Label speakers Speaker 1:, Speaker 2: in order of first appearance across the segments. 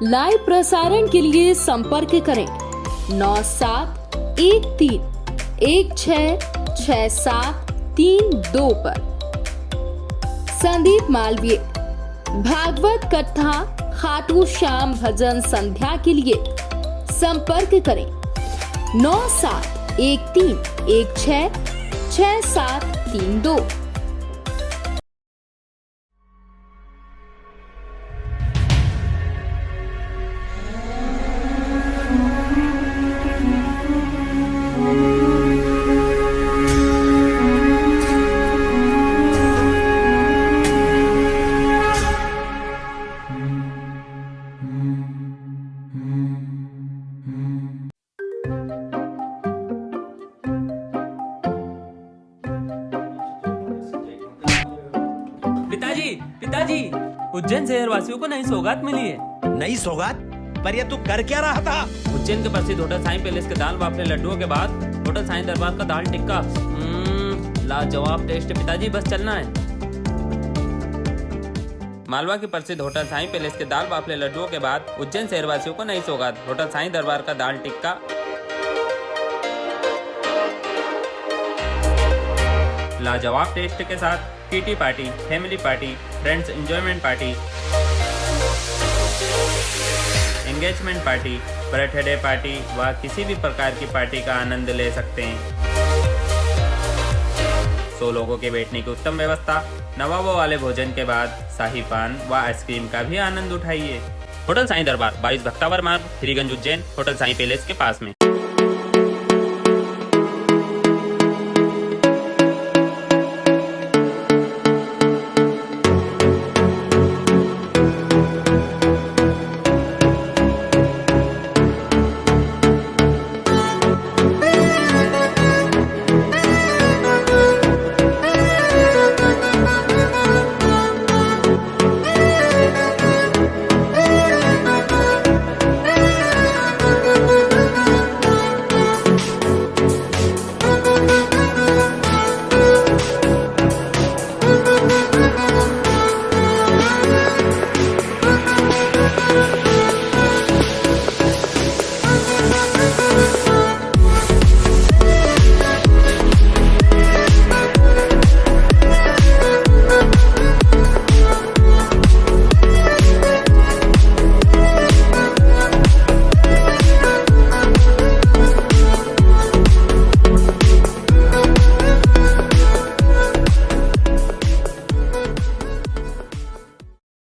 Speaker 1: Live प्रसारण के लिए संपर्क करें 9713166732 पर। संदीप मालवीय भागवत कथा खाटू श्याम भजन संध्या के लिए संपर्क करें 9713166732।
Speaker 2: पिताजी, उज्जैन शहर वासियों को नई सौगात मिली है।
Speaker 3: नई सौगात? पर ये तू कर क्या रहा था?
Speaker 2: उज्जैन के प्रसिद्ध होटल साईं पैलेस के दाल बाफले लड्डुओं के बाद होटल साईं दरबार का दाल टिक्का लाजवाब टेस्ट। पिताजी बस चलना है। मालवा के प्रसिद्ध होटल साईं पैलेस के दाल बाफले लड्डुओं के बाद उज्जैन शहर वासियों को नई सौगात होटल साईं दरबार का दाल टिक्का लाजवाब टेस्ट के साथ kitty party, family party, friends enjoyment party, engagement party, birthday party व किसी भी प्रकार की पार्टी का आनंद ले सकते हैं। 100 लोगों के बैठने की उत्तम व्यवस्था, नवाबों वाले भोजन के बाद शाही पान व आइसक्रीम का भी आनंद उठाइए। होटल साईं दरबार 22 भक्तावर मार्ग, श्रीगंज, उज्जैन, होटल साईं पैलेस के पास में।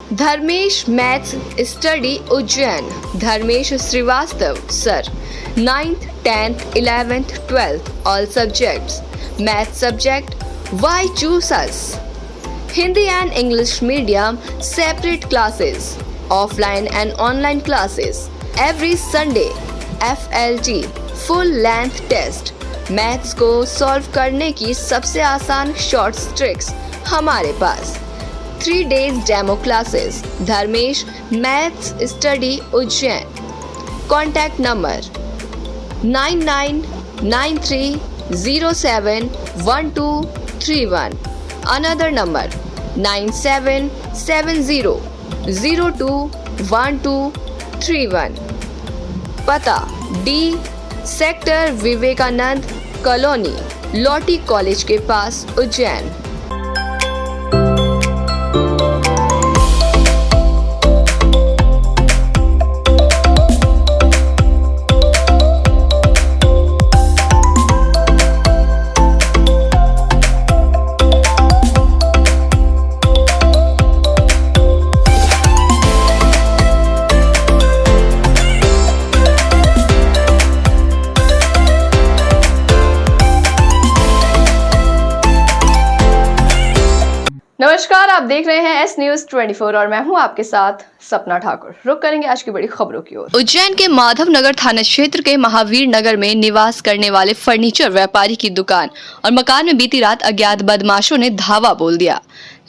Speaker 4: Dharmesh maths study Ujjain. Dharmesh Shrivastava sir. 9th, 10th, 11th, 12th all subjects. Math subject, why choose us? Hindi and English medium separate classes. Offline and online classes. Every Sunday FLT full length test. Maths को solve करने की सबसे आसान shorts tricks हमारे पास। 3 days demo classes. Dharmesh maths study Ujjain. Contact number 9993071231। Another number 9770021231। पता D sector Vivekananda colony, लौटी college के पास, उज्जैन। नमस्कार, आप देख रहे हैं एस न्यूज 24 और मैं हूं आपके साथ सपना ठाकुर। रुक करेंगे आज की बड़ी खबरों की ओर। उज्जैन के माधव नगर थाना क्षेत्र के महावीर नगर में निवास करने वाले फर्नीचर व्यापारी की दुकान और मकान में बीती रात अज्ञात बदमाशों ने धावा बोल दिया।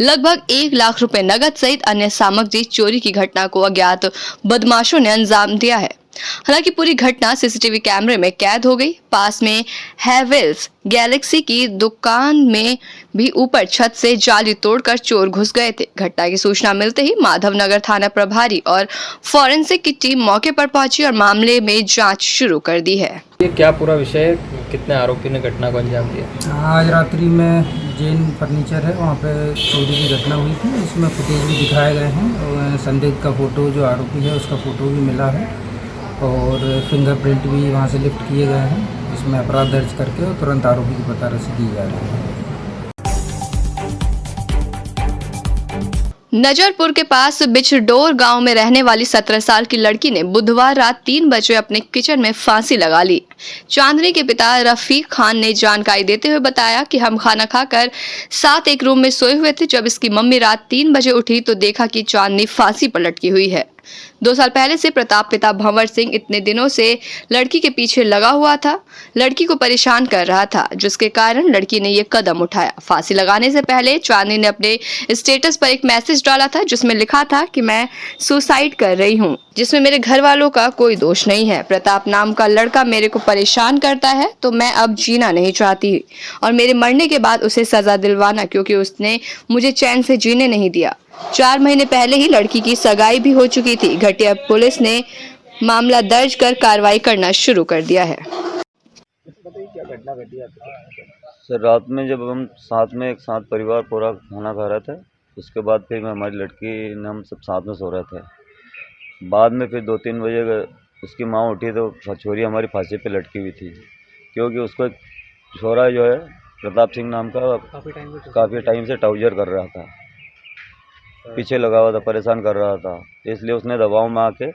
Speaker 4: लगभग 1 लाख रुपए नगद सहित अन्य सामग्री चोरी की घटना को अज्ञात बदमाशों ने अंजाम दिया है। हालांकि पूरी घटना सीसीटीवी कैमरे में कैद हो गई। पास में हैवेल्स गैलेक्सी की दुकान में भी ऊपर छत से जाली तोड़कर चोर घुस गए थे। घटना की सूचना मिलते ही माधवनगर थाना प्रभारी और फॉरेंसिक की टीम मौके पर पहुंची और मामले में जांच शुरू कर दी है।
Speaker 5: ये क्या पूरा विषय है? कितने आरोपियों ने घटना को अंजाम दिया?
Speaker 6: आज रात्रि में जैन फर्नीचर है, वहाँ पे चोरी की घटना हुई थी। उसमें फुटेज भी दिखाए गए हैं और संदिग्ध का फ़ोटो, जो आरोपी है उसका फ़ोटो भी मिला है और फिंगरप्रिंट भी वहाँ से लिफ्ट किए गए हैं। इसमें अपराध दर्ज करके और तुरंत आरोपी की पता रसी की जा रही है।
Speaker 4: नजरपुर के पास बिचडोर गांव में रहने वाली 17 साल की लड़की ने बुधवार रात 3 बजे अपने किचन में फांसी लगा ली। चांदनी के पिता रफीक खान ने जानकारी देते हुए बताया कि हम खाना खाकर साथ एक रूम में सोए हुए थे। जब इसकी मम्मी रात 3 बजे उठी तो देखा कि चांदनी फांसी पर लटकी हुई है। 2 साल पहले से प्रताप पिता भंवर सिंह इतने दिनों से लड़की के पीछे लगा हुआ था, लड़की को परेशान कर रहा था, जिसके कारण लड़की ने ये कदम उठाया। फांसी लगाने से पहले चांदनी ने अपने स्टेटस पर एक मैसेज डाला था जिसमें लिखा था कि मैं सुसाइड कर रही हूँ, जिसमें मेरे घर वालों का कोई दोष नहीं है। प्रताप नाम का लड़का मेरे को परेशान करता है तो मैं अब जीना नहीं चाहती और मेरे मरने के बाद उसे सजा दिलवाना, क्योंकि उसने मुझे चैन से जीने नहीं दिया। 4 महीने पहले ही लड़की की सगाई भी हो चुकी थी। घटिया पुलिस ने मामला दर्ज कर कार्रवाई करना शुरू कर दिया है।
Speaker 7: सर रात में जब हम साथ में एक साथ परिवार पूरा खाना खा रहे थे, उसके बाद फिर हमारी लड़की ने, हम सब साथ में सो रहे थे। बाद में फिर 2-3 बजे उसकी माँ उठी तो छोरी हमारी फांसी पे लटकी हुई थी, क्योंकि उसको एक छोरा जो है प्रताप सिंह नाम का काफ़ी टाइम से टाउजर कर रहा था, पीछे लगा हुआ था, परेशान कर रहा था। इसलिए उसने दबाव में आके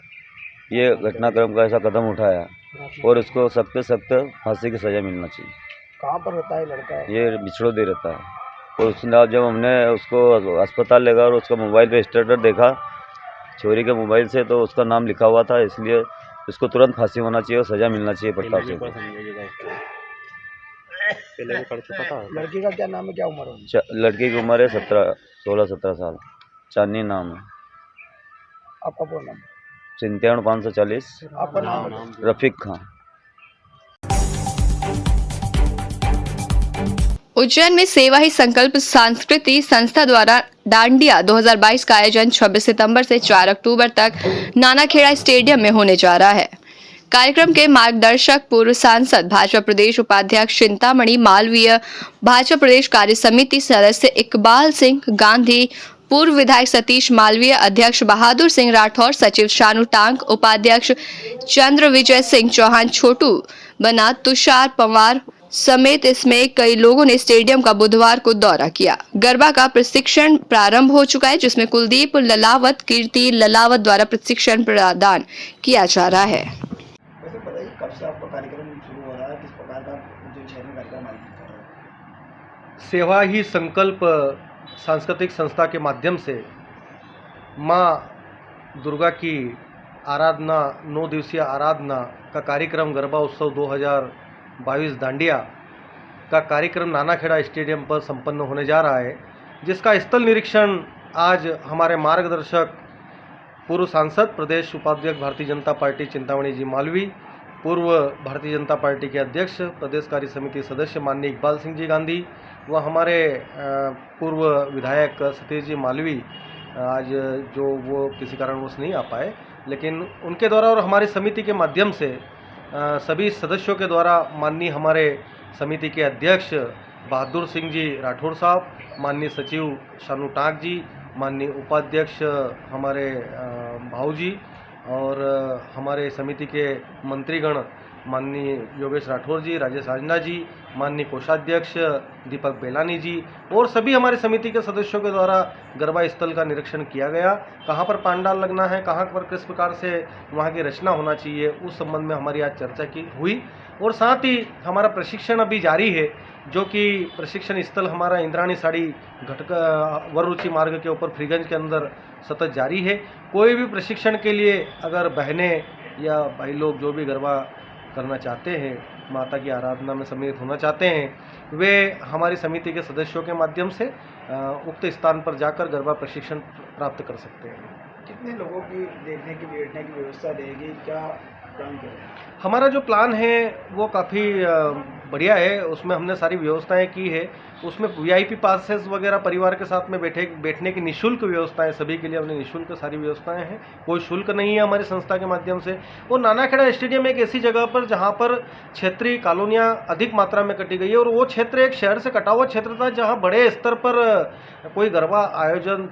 Speaker 7: ये घटनाक्रम का ऐसा कदम उठाया और इसको सख्त से सख्त फांसी की सज़ा मिलना चाहिए।
Speaker 3: कहाँ पर रहता है लड़का?
Speaker 7: ये बिछड़ो दे रहता है। और उसने जब हमने उसको अस्पताल ले गया और उसका मोबाइल पे स्टेटस देखा छोरी के मोबाइल से, तो उसका नाम लिखा हुआ था। इसलिए इसको तुरंत फांसी होना चाहिए और सज़ा मिलना चाहिए प्रताप सिंह को।
Speaker 3: लड़की का क्या नाम है, क्या उम्र है?
Speaker 7: लड़की की उम्र है 16-17 साल। चांदनी नाम है।
Speaker 3: आपका फोन नंबर?
Speaker 7: 97-540।
Speaker 3: आपका नाम?
Speaker 7: रफीक खान।
Speaker 4: उज्जैन में सेवा ही संकल्प सांस्कृतिक संस्था द्वारा डांडिया 2022 का आयोजन 26 सितंबर से 4 अक्टूबर तक नानाखेड़ा स्टेडियम में होने जा रहा है। कार्यक्रम के मार्गदर्शक पूर्व सांसद भाजपा प्रदेश उपाध्यक्ष चिंतामणि मालवीय, भाजपा प्रदेश कार्य समिति सदस्य इकबाल सिंह गांधी, पूर्व विधायक सतीश मालवीय, अध्यक्ष बहादुर सिंह राठौर, सचिव शानू टांग, उपाध्यक्ष चंद्र विजय सिंह चौहान, छोटू बना, तुषार पवार समेत इसमें कई लोगों ने स्टेडियम का बुधवार को दौरा किया। गरबा का प्रशिक्षण प्रारंभ हो चुका है, जिसमें कुलदीप ललावत, कीर्ति ललावत द्वारा प्रशिक्षण प्रदान किया जा रहा है।
Speaker 3: वैसे बताइए कब से आपका कार्यक्रम शुरू हो रहा है, किस प्रकार का उज्जैन शहर में कार्यक्रम आयोजित कर रहे हैं?
Speaker 8: सेवा ही संकल्प सांस्कृतिक संस्था के माध्यम से माँ दुर्गा की आराधना, 9 दिवसीय आराधना का कार्यक्रम गरबा उत्सव 2022 दांडिया का कार्यक्रम नानाखेड़ा स्टेडियम पर संपन्न होने जा रहा है, जिसका स्थल निरीक्षण आज हमारे मार्गदर्शक पूर्व सांसद प्रदेश उपाध्यक्ष भारतीय जनता पार्टी चिंतामणि जी मालवी, पूर्व भारतीय जनता पार्टी के अध्यक्ष प्रदेश कार्य समिति सदस्य माननीय इकबाल सिंह जी गांधी व हमारे पूर्व विधायक सतीश जी मालवी, आज जो वो किसी कारणवश नहीं आ पाए, लेकिन उनके द्वारा और हमारी समिति के माध्यम से सभी सदस्यों के द्वारा माननीय हमारे समिति के अध्यक्ष बहादुर सिंह जी राठौर साहब, माननीय सचिव शानू टांग जी, माननीय उपाध्यक्ष हमारे भाऊ जी और हमारे समिति के मंत्रीगण माननीय योगेश राठौर जी, राजेश आजना जी, माननीय कोषाध्यक्ष दीपक बेलानी जी और सभी हमारे समिति के सदस्यों के द्वारा गरबा स्थल का निरीक्षण किया गया। कहाँ पर पांडाल लगना है, कहाँ पर किस प्रकार से वहाँ की रचना होना चाहिए, उस संबंध में हमारी आज चर्चा की हुई। और साथ ही हमारा प्रशिक्षण अभी जारी है, जो कि प्रशिक्षण स्थल हमारा इंद्राणी साड़ी घटक वर रुचि मार्ग के ऊपर फ्रीगंज के अंदर सतत जारी है। कोई भी प्रशिक्षण के लिए अगर बहनें या भाई लोग जो भी गरबा करना चाहते हैं, माता की आराधना में सम्मिलित होना चाहते हैं, वे हमारी समिति के सदस्यों के माध्यम से उक्त स्थान पर जाकर गरबा प्रशिक्षण प्राप्त कर सकते हैं।
Speaker 3: कितने लोगों की देखने की बैठने की व्यवस्था रहेगी? क्या प्लान क्या है?
Speaker 8: हमारा जो प्लान है वो काफ़ी बढ़िया है। उसमें हमने सारी व्यवस्थाएं की है। उसमें वीआईपी पासेस वगैरह परिवार के साथ में बैठने की निःशुल्क व्यवस्थाएं, सभी के लिए हमने निःशुल्क सारी व्यवस्थाएं हैं। कोई शुल्क नहीं है हमारी संस्था के माध्यम से। और नानाखेड़ा स्टेडियम एक ऐसी जगह पर जहां पर क्षेत्रीय कॉलोनियां अधिक मात्रा में कटी गई है और वो क्षेत्र एक शहर से कटा हुआ क्षेत्र था जहां बड़े स्तर पर कोई गरबा आयोजन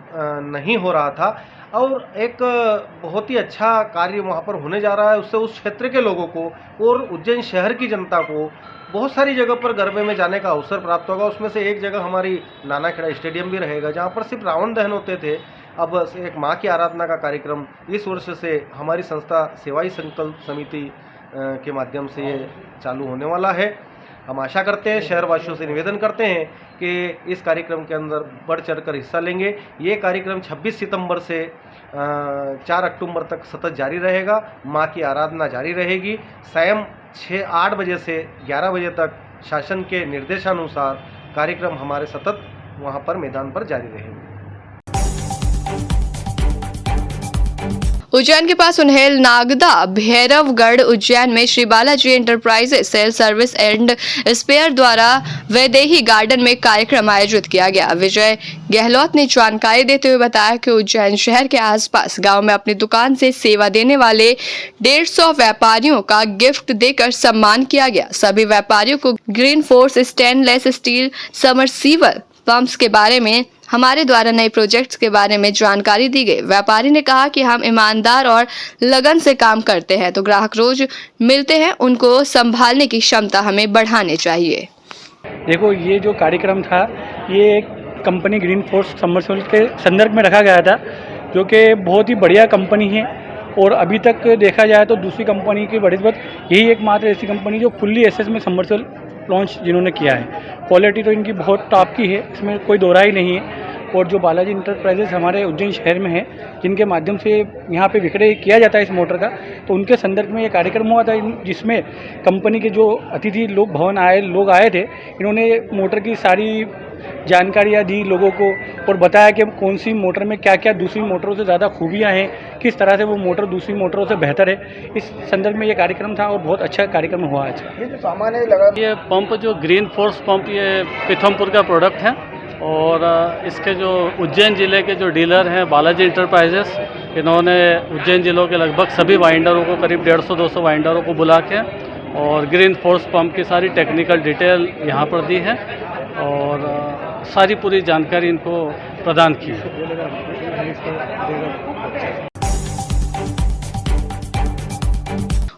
Speaker 8: नहीं हो रहा था और एक बहुत ही अच्छा कार्य वहाँ पर होने जा रहा है। उससे उस क्षेत्र के लोगों को और उज्जैन शहर की जनता को बहुत सारी जगह पर गरबे में जाने का अवसर प्राप्त होगा। उसमें से एक जगह हमारी नानाखेड़ा स्टेडियम भी रहेगा जहाँ पर सिर्फ रावण दहन होते थे। अब एक माँ की आराधना का कार्यक्रम इस वर्ष से हमारी संस्था सेवाई संकल्प समिति के माध्यम से ये चालू होने वाला है। हम आशा करते हैं, शहरवासियों से निवेदन करते हैं कि इस कार्यक्रम के अंदर बढ़ चढ़कर हिस्सा लेंगे। ये कार्यक्रम 26 सितंबर से 4 अक्टूबर तक सतत जारी रहेगा। माँ की आराधना जारी रहेगी। स्वयं 8 बजे से 11 बजे तक शासन के निर्देशानुसार कार्यक्रम हमारे सतत वहाँ पर मैदान पर जारी रहेंगे।
Speaker 4: उज्जैन के पास उन्हेल नागदा भैरवगढ़ उज्जैन में Shri Balaji enterprises sale service and spare द्वारा वैदेही गार्डन में कार्यक्रम आयोजित किया गया। विजय गहलोत ने जानकारी देते हुए बताया कि उज्जैन शहर के आसपास गांव में अपनी दुकान से सेवा देने वाले 150 व्यापारियों का गिफ्ट देकर सम्मान किया गया। सभी व्यापारियों को green force stainless steel submersible pumps के बारे में, हमारे द्वारा नए प्रोजेक्ट्स के बारे में जानकारी दी गई। व्यापारी ने कहा कि हम ईमानदार और लगन से काम करते हैं तो ग्राहक रोज मिलते हैं, उनको संभालने की क्षमता हमें बढ़ानी चाहिए।
Speaker 9: देखो, ये जो कार्यक्रम था ये एक कंपनी ग्रीन फोर्स समरसेबल के संदर्भ में रखा गया था, जो कि बहुत ही बढ़िया कंपनी है। और अभी तक देखा जाए तो दूसरी कंपनी की बढ़त यही एकमात्र ऐसी कंपनी जो फुल्ली एसएस में समरसेबल लॉन्च जिन्होंने किया है। क्वालिटी तो इनकी बहुत टॉप की है, इसमें कोई दो राय नहीं है। और जो बालाजी इंटरप्राइजेस हमारे उज्जैन शहर में है, जिनके माध्यम से यहाँ पे विक्रय किया जाता है इस मोटर का, तो उनके संदर्भ में ये कार्यक्रम हुआ था जिसमें कंपनी के जो अतिथि लोग आए थे। इन्होंने मोटर की सारी जानकारियाँ दी लोगों को और बताया कि कौन सी मोटर में क्या क्या दूसरी मोटरों से ज़्यादा खूबियाँ हैं, किस तरह से वो मोटर दूसरी मोटरों से बेहतर है। इस संदर्भ में ये कार्यक्रम था और बहुत अच्छा कार्यक्रम हुआ आज।
Speaker 3: ये जो सामान है लगा,
Speaker 10: ये पंप जो ग्रीन फोर्स पंप ये पीथमपुर का प्रोडक्ट है और इसके जो उज्जैन ज़िले के जो डीलर हैं बालाजी इंटरप्राइजेस, इन्होंने उज्जैन ज़िलों के लगभग सभी वाइंडरों को, करीब 150-200 वाइंडरों को बुला के और ग्रीन फोर्स पंप की सारी टेक्निकल डिटेल यहाँ पर दी है और सारी पूरी जानकारी इनको प्रदान की है।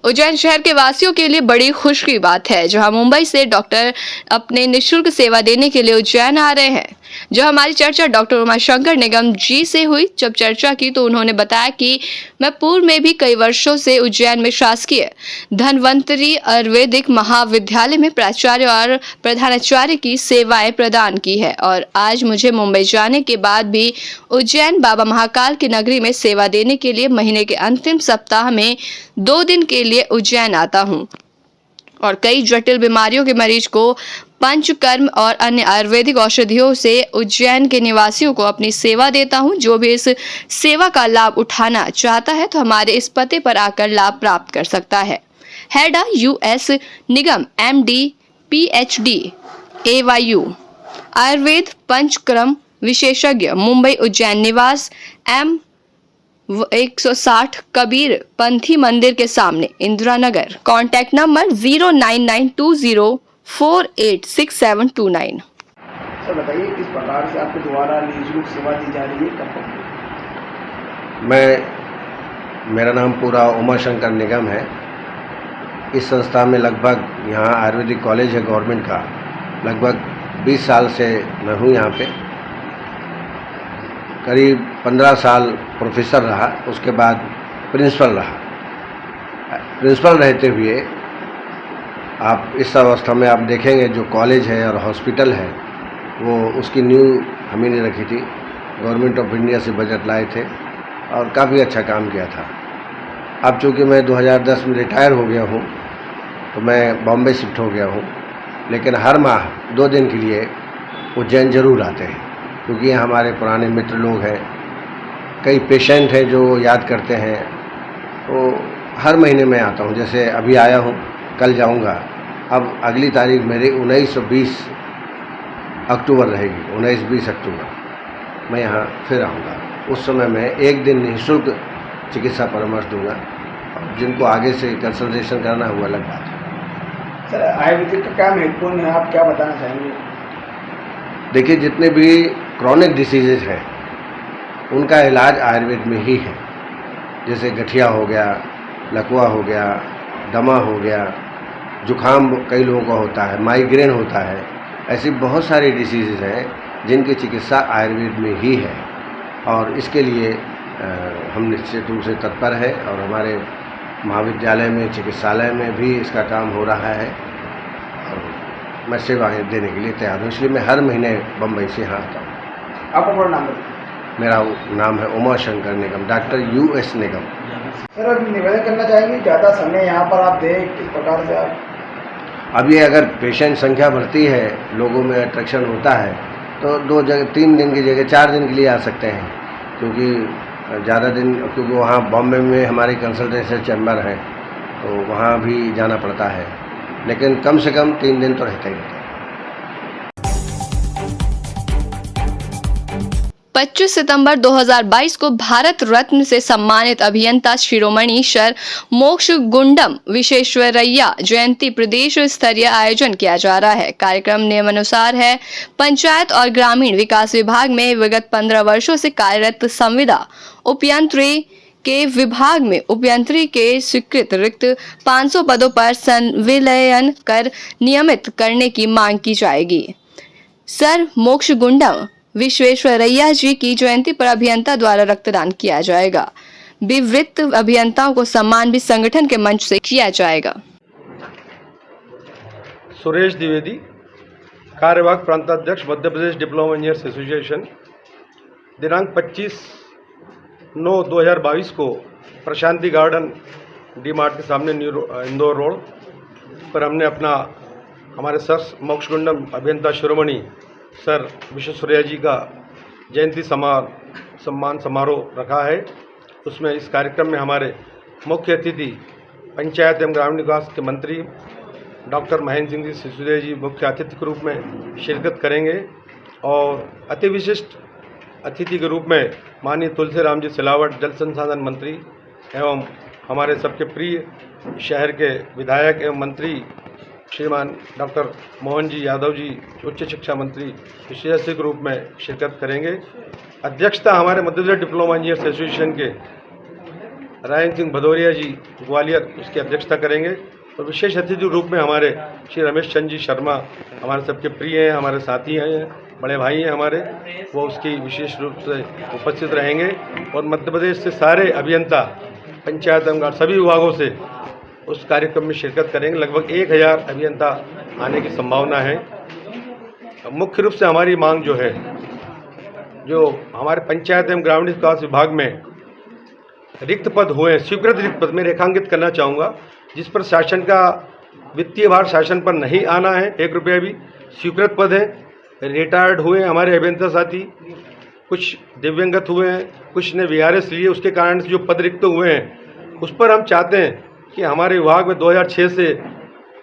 Speaker 4: उज्जैन शहर के वासियों के लिए बड़ी खुशी की बात है, जहां मुंबई से डॉक्टर अपने निःशुल्क सेवा देने के लिए उज्जैन आ रहे हैं। जो हमारी चर्चा डॉक्टर उमाशंकर निगम जी से हुई, जब चर्चा की तो उन्होंने बताया कि मैं पूर्व में भी कई वर्षों से उज्जैन में शासकीय धन्वंतरी आयुर्वेदिक महाविद्यालय में प्राचार्य और प्रधानाचार्य की सेवाएं प्रदान की है और आज मुझे मुंबई जाने के बाद भी उज्जैन बाबा महाकाल की नगरी में सेवा देने के लिए महीने के अंतिम सप्ताह में 2 दिन के लिए उज्जैन आता हूँ और कई जटिल बीमारियों के मरीज को पंचकर्म और अन्य आयुर्वेदिक औषधियों से उज्जैन के निवासियों को अपनी सेवा देता हूं। जो भी इस सेवा का लाभ उठाना चाहता है तो हमारे इस पते पर आकर लाभ प्राप्त कर सकता है। हेडा US निगम MD PhD AYU Ayurveda panchakarma विशेषज्ञ मुंबई उज्जैन निवास M 160 कबीर पंथी मंदिर के सामने Indira Nagar. Contact number 0992048729।
Speaker 3: Sir बताइए किस प्रकार से आपके द्वारा निःशुल्क सेवा दी जा रही है, कब?
Speaker 11: मेरा नाम पूरा उमाशंकर निगम है। इस संस्था में लगभग यहाँ आयुर्वेदिक कॉलेज है गवर्नमेंट का, लगभग 20 साल से मैं हूँ यहाँ पे। करीब 15 साल प्रोफेसर रहा, उसके बाद प्रिंसिपल रहा। प्रिंसिपल रहते हुए आप इस अवस्था में आप देखेंगे जो कॉलेज है और हॉस्पिटल है वो उसकी नींव हमें नहीं रखी थी। गवर्नमेंट ऑफ इंडिया से बजट लाए थे और काफ़ी अच्छा काम किया था। अब चूँकि मैं 2010 में रिटायर हो गया हूँ तो मैं बॉम्बे शिफ्ट हो गया हूँ, लेकिन हर माह 2 दिन के लिए उज्जैन ज़रूर आते हैं क्योंकि यहाँ हमारे पुराने मित्र लोग हैं। कई पेशेंट हैं जो याद करते हैं, तो हर महीने में आता हूँ, जैसे अभी आया हूँ, कल जाऊँगा। अब अगली तारीख मेरी 19 और 20 अक्टूबर रहेगी, 19-20 अक्टूबर मैं यहाँ फिर आऊँगा। उस समय मैं एक दिन निःशुल्क चिकित्सा परामर्श दूंगा। और जिनको आगे से कंसल्टेशन करना है वो अलग बात है।
Speaker 3: सर, आयुर्वेदिक का क्या महत्वपूर्ण है, आप क्या बताना चाहेंगे?
Speaker 11: देखिए, जितने भी क्रॉनिक डिसीजेज हैं उनका इलाज आयुर्वेद में ही है। जैसे गठिया हो गया, लकवा हो गया, दमा हो गया, जुखाम कई लोगों का होता है, माइग्रेन होता है, ऐसी बहुत सारी डिसीजेज हैं जिनकी चिकित्सा आयुर्वेद में ही है। और इसके लिए हम निश्चित रूप से तत्पर है और हमारे महाविद्यालय में, चिकित्सालय में भी इसका काम हो रहा है और मैं सेवाएँ देने के लिए तैयार हूँ। इसलिए मैं हर महीने बम्बई से यहाँ आता हूँ।
Speaker 3: आपका पूरा नाम बताइए।
Speaker 11: मेरा नाम है उमाशंकर निगम, डॉक्टर US निगम।
Speaker 3: सर, अब निवेदन करना चाहेंगे, ज़्यादा समय यहाँ पर आप दें, किस प्रकार से आप?
Speaker 11: अब ये अगर पेशेंट संख्या बढ़ती है, लोगों में अट्रैक्शन होता है, तो 3 दिन की जगह 4 दिन के लिए आ सकते हैं, क्योंकि ज़्यादा दिन, क्योंकि वहाँ बॉम्बे में हमारी कंसल्टेशन चैम्बर है तो वहाँ भी जाना पड़ता है, लेकिन कम से कम 3 दिन तो रहते ही रहते हैं।
Speaker 4: 25 सितंबर 2022 को भारत रत्न से सम्मानित अभियंता शिरोमणि सर मोक्ष गुंडम विश्वेश्वरैया जयंती प्रदेश स्तरीय आयोजन किया जा रहा है। कार्यक्रम नियमानुसार है। पंचायत और ग्रामीण विकास विभाग में विगत 15 वर्षों से कार्यरत संविदा उपयंत्री के विभाग में उपयंत्री के स्वीकृत रिक्त 500 पदों पर संविलयन कर नियमित करने की मांग की जाएगी। सर मोक्ष गुंडम विश्वेश्वरैया जी की जयंती पर अभियंता द्वारा रक्तदान किया जाएगा। विवृत्त अभियंताओं को सम्मान भी संगठन के मंच से किया जाएगा।
Speaker 8: सुरेश द्विवेदी, कार्यवाहक प्रांताध्यक्ष, Madhya Pradesh diploma engineers association. दिनांक 25/9/2022 को प्रशांति गार्डन डी मार्ट के सामने इंदौर रोड पर हमने हमारे सर मोक्ष गुंडम अभियंता शिरोमणि सर विश्वेश्वरैया जी का जयंती सम्मान समारोह रखा है। उसमें इस कार्यक्रम में हमारे मुख्य अतिथि पंचायत एवं ग्रामीण विकास के मंत्री डॉक्टर महेंद्र सिंह जी सिसोदिया जी मुख्य अतिथि के रूप में शिरकत करेंगे और अति विशिष्ट अतिथि के रूप में माननीय तुलसीराम जी सिलावट जल संसाधन मंत्री एवं हमारे सबके प्रिय शहर के विधायक एवं मंत्री श्रीमान डॉक्टर मोहन जी यादव जी उच्च शिक्षा मंत्री विशेष अतिथि के रूप में शिरकत करेंगे। अध्यक्षता हमारे Madhya Pradesh diploma engineers association के रायन सिंह भदौरिया जी ग्वालियर उसकी अध्यक्षता करेंगे और विशेष अतिथि के रूप में हमारे श्री रमेश चंद जी शर्मा हमारे सबके प्रिय हैं, हमारे साथी हैं, बड़े भाई हैं हमारे, वो उसकी विशेष रूप से उपस्थित रहेंगे। और मध्य प्रदेश से सारे अभियंता पंचायत एवं सभी विभागों से उस कार्यक्रम में शिरकत करेंगे। लगभग 1000 अभियंता आने की संभावना है। मुख्य रूप से हमारी मांग जो हमारे पंचायत एवं ग्रामीण विकास विभाग में रिक्त पद हुए, स्वीकृत रिक्त पद में रेखांकित करना चाहूँगा, जिस पर शासन का वित्तीय भार शासन पर नहीं आना है, 1 रुपया भी। स्वीकृत पद है, रिटायर्ड हुए हमारे अभियंता साथी, कुछ दिव्यांगत हुए हैं, कुछ ने VRS लिए, उसके कारण से जो पद रिक्त हुए हैं उस पर हम चाहते हैं कि हमारे विभाग में 2006 से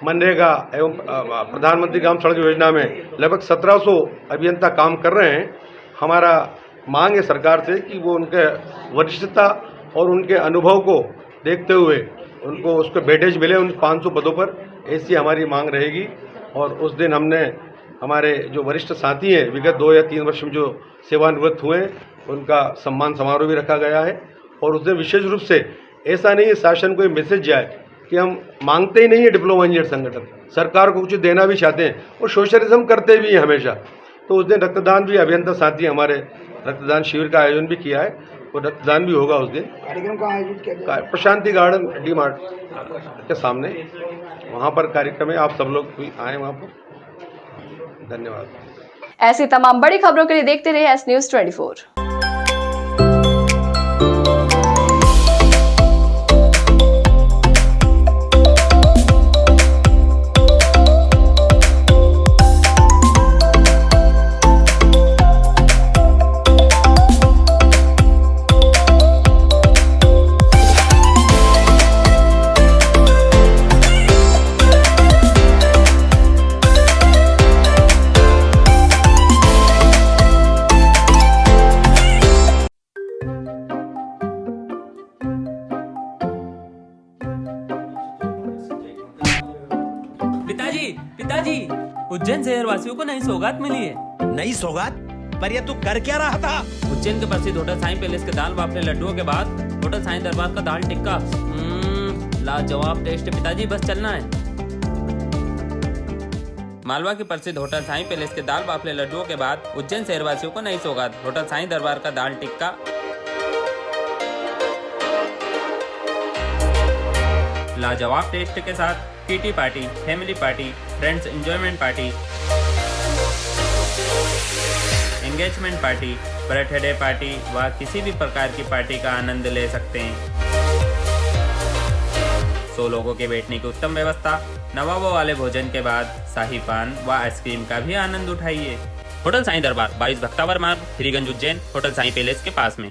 Speaker 8: मनरेगा एवं प्रधानमंत्री ग्राम सड़क योजना में लगभग 1700 अभियंता काम कर रहे हैं। हमारा मांग है सरकार से कि वो उनके वरिष्ठता और उनके अनुभव को देखते हुए उनको उसको वेटेज मिले उन 500 पदों पर, ऐसी हमारी मांग रहेगी। और उस दिन हमने हमारे जो वरिष्ठ साथी हैं विगत 2 या 3 वर्ष में जो सेवानिवृत्त हुए उनका सम्मान समारोह भी रखा गया है। और उस दिन विशेष रूप से ऐसा नहीं है शासन को ये मैसेज जाए कि हम मांगते ही नहीं है डिप्लोमा इंजीनियर संगठन, सरकार को कुछ देना भी चाहते हैं और सोशलिज्म करते भी हैं हमेशा। तो उस दिन रक्तदान भी अभियंता साथी हमारे रक्तदान शिविर का आयोजन भी किया है और रक्तदान भी होगा उस दिन।
Speaker 3: कार्यक्रम का आयोजित किया
Speaker 8: प्रशांति गार्डन डी मार्ट के सामने, वहाँ पर कार्यक्रम है। आप सब लोग भी आए वहाँ पर। धन्यवाद।
Speaker 4: ऐसी तमाम बड़ी खबरों के लिए देखते रहिए S News 24।
Speaker 2: को नई सौगात मिली है।
Speaker 12: नई सौगात? पर ये तू कर क्या रहा था?
Speaker 2: उज्जैन के प्रसिद्ध होटल साईं पैलेस के दाल बाफले लड्डुओं के बाद होटल साईं दरबार का दाल टिक्का, लाजवाब टेस्ट पिताजी, बस चलना है। मालवा के प्रसिद्ध होटल साईं पैलेस के दाल बाफले लड्डुओं के बाद उज्जैन शहरवासियों को नई सौगात, होटल साईं दरबार का दाल टिक्का, लाजवाब टेस्ट के साथ kitty party, family party, friends enjoyment party, engagement party, birthday party व किसी भी प्रकार की पार्टी का आनंद ले सकते हैं। 100 लोगों के बैठने की उत्तम व्यवस्था, नवाबों वाले भोजन के बाद शाही पान व आइसक्रीम का भी आनंद उठाइए। होटल साईं दरबार 22 भक्तावर मार्ग, श्रीगंज उज्जैन, होटल साईं पैलेस के पास में।